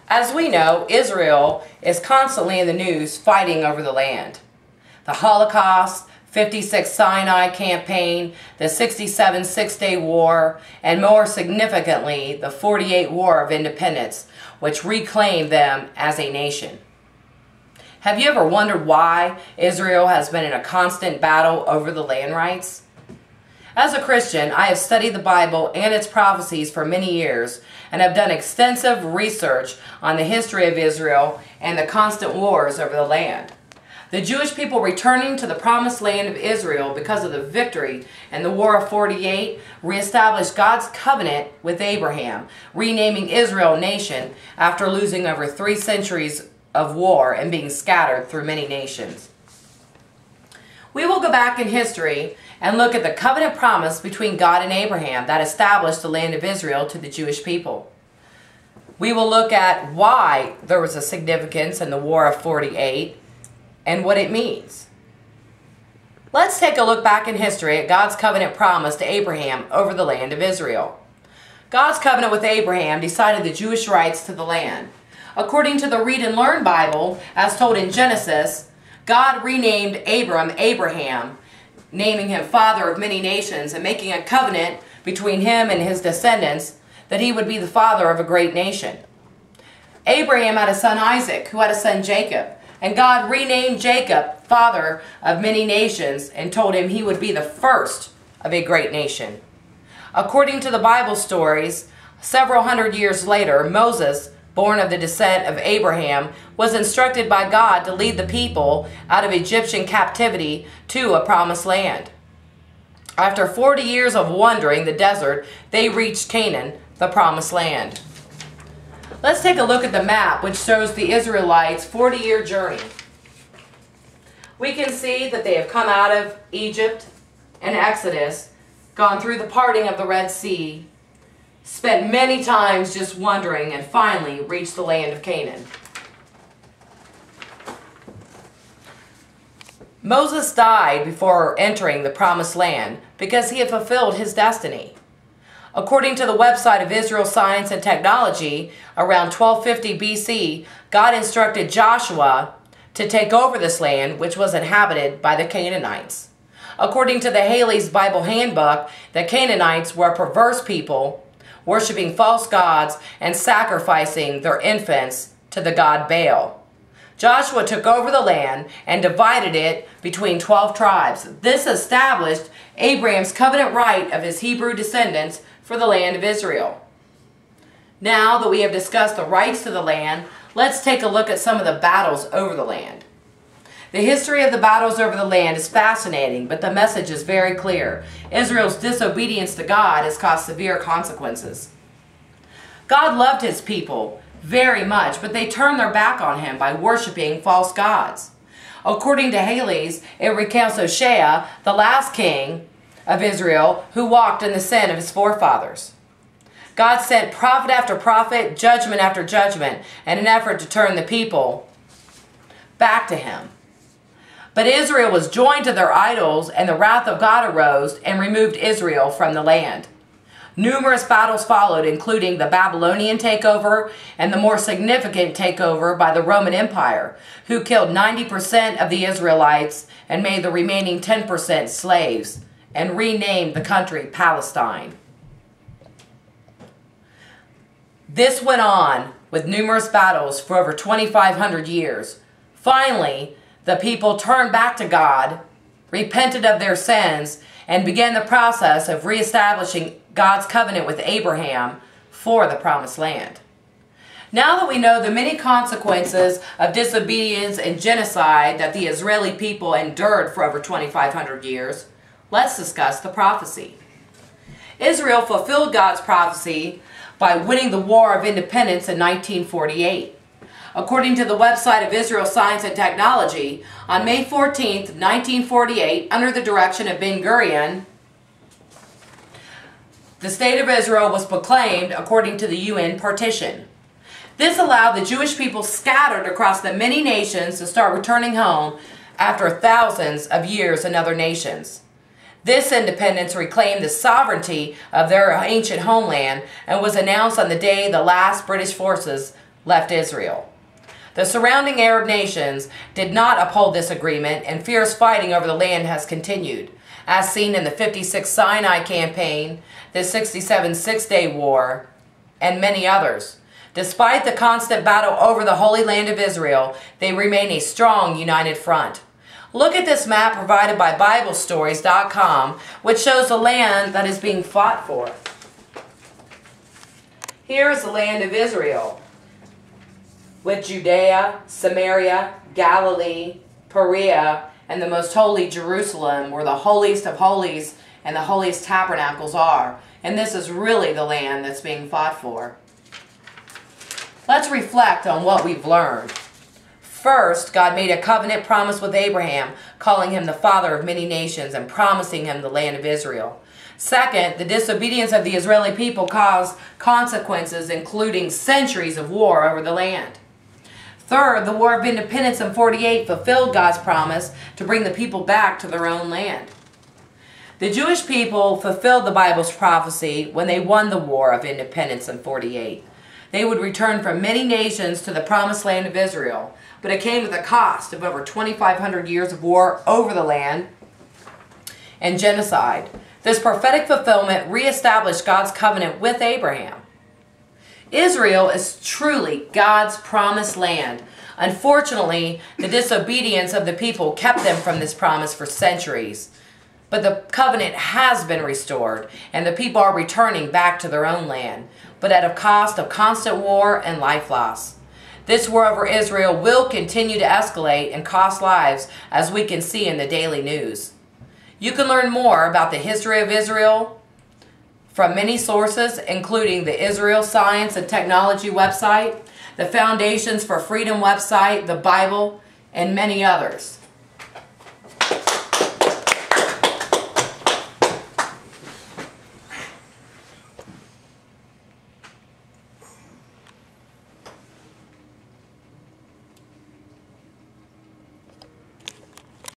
As we know, Israel is constantly in the news fighting over the land. The Holocaust, 56 Sinai campaign, the 67 Six-Day War, and more significantly, the 48 War of Independence, which reclaimed them as a nation. Have you ever wondered why Israel has been in a constant battle over the land rights? As a Christian, I have studied the Bible and its prophecies for many years and have done extensive research on the history of Israel and the constant wars over the land. The Jewish people returning to the promised land of Israel because of the victory in the War of 48 reestablished God's covenant with Abraham, renaming Israel nation after losing over 3 centuries of war and being scattered through many nations. We will go back in history and look at the covenant promise between God and Abraham that established the land of Israel to the Jewish people. We will look at why there was a significance in the War of 48 and what it means. Let's take a look back in history at God's covenant promise to Abraham over the land of Israel. God's covenant with Abraham decided the Jewish rights to the land. According to the Read and Learn Bible, as told in Genesis, God renamed Abram Abraham, naming him father of many nations and making a covenant between him and his descendants that he would be the father of a great nation. Abraham had a son Isaac, who had a son Jacob, and God renamed Jacob father of many nations and told him he would be the first of a great nation. According to the Bible stories, several hundred years later, Moses, born of the descent of Abraham, was instructed by God to lead the people out of Egyptian captivity to a promised land. After 40 years of wandering the desert, they reached Canaan, the promised land. Let's take a look at the map which shows the Israelites' 40-year journey. We can see that they have come out of Egypt and Exodus, gone through the parting of the Red Sea, spent many times just wandering, and finally reached the land of Canaan. Moses died before entering the promised land because he had fulfilled his destiny. According to the website of Israel Science and Technology, around 1250 BC, God instructed Joshua to take over this land, which was inhabited by the Canaanites. According to the Haley's Bible Handbook, the Canaanites were a perverse people, worshiping false gods and sacrificing their infants to the god Baal. Joshua took over the land and divided it between 12 tribes. This established Abraham's covenant right of his Hebrew descendants for the land of Israel. Now that we have discussed the rights to the land, let's take a look at some of the battles over the land. The history of the battles over the land is fascinating, but the message is very clear. Israel's disobedience to God has caused severe consequences. God loved his people very much, but they turned their back on him by worshiping false gods. According to Haley's, it recounts Hoshea, the last king of Israel, who walked in the sin of his forefathers. God sent prophet after prophet, judgment after judgment, in an effort to turn the people back to him. But Israel was joined to their idols, and the wrath of God arose and removed Israel from the land. Numerous battles followed, including the Babylonian takeover and the more significant takeover by the Roman Empire, who killed 90% of the Israelites and made the remaining 10% slaves, and renamed the country Palestine. This went on with numerous battles for over 2,500 years. Finally, the people turned back to God, repented of their sins, and began the process of reestablishing God's covenant with Abraham for the promised land. Now that we know the many consequences of disobedience and genocide that the Israeli people endured for over 2,500 years, let's discuss the prophecy. Israel fulfilled God's prophecy by winning the War of Independence in 1948. According to the website of Israel Science and Technology, on May 14, 1948, under the direction of Ben-Gurion, the state of Israel was proclaimed according to the UN partition. This allowed the Jewish people scattered across the many nations to start returning home after thousands of years in other nations. This independence reclaimed the sovereignty of their ancient homeland and was announced on the day the last British forces left Israel. The surrounding Arab nations did not uphold this agreement, and fierce fighting over the land has continued, as seen in the 56 Sinai campaign, the 67 Six-Day War, and many others. Despite the constant battle over the Holy Land of Israel, they remain a strong, united front. Look at this map provided by BibleStories.com, which shows the land that is being fought for. Here is the land of Israel, with Judea, Samaria, Galilee, Perea, and the most holy Jerusalem, where the holiest of holies and the holiest tabernacles are. And this is really the land that's being fought for. Let's reflect on what we've learned. First, God made a covenant promise with Abraham, calling him the father of many nations and promising him the land of Israel. Second, the disobedience of the Israeli people caused consequences, including centuries of war over the land. Third, the War of Independence in 48 fulfilled God's promise to bring the people back to their own land. The Jewish people fulfilled the Bible's prophecy when they won the War of Independence in 48. They would return from many nations to the promised land of Israel, but it came with a cost of over 2,500 years of war over the land and genocide. This prophetic fulfillment reestablished God's covenant with Abraham. Israel is truly God's promised land. Unfortunately, the disobedience of the people kept them from this promise for centuries. But the covenant has been restored, and the people are returning back to their own land, but at a cost of constant war and life loss. This war over Israel will continue to escalate and cost lives, as we can see in the daily news. You can learn more about the history of Israel from many sources, including the Israel Science and Technology website, the Foundations for Freedom website, the Bible, and many others.